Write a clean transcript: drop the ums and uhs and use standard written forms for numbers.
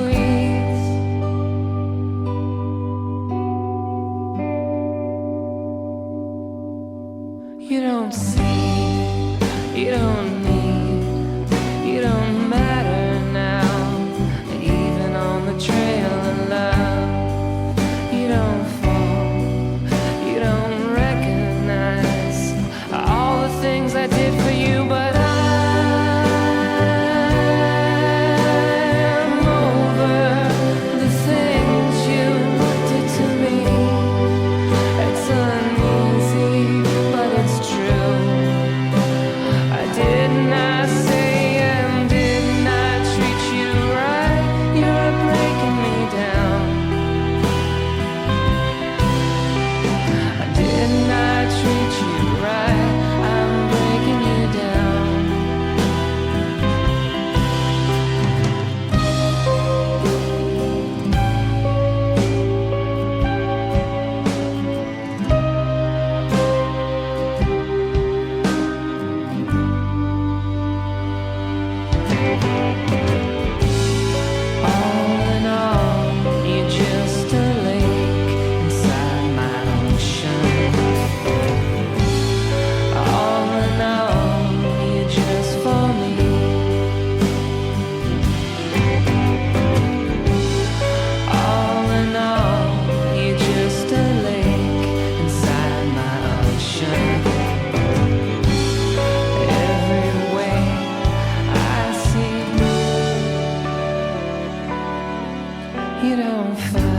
squeeze. You don't see, you don't need, you don't matter now. Even on the trail of love, you don't fall, you don't recognize all the things I did for you, but I'm over the things you did to me. It's uneasy, but it's true. I did not say and did not treat you right. You're breaking me down. I did not treat you right. I'm breaking you down. All in all, you're just a lake inside my ocean. All in all, you're just for me. All in all, you're just a lake inside my ocean. Every way I see, you don't find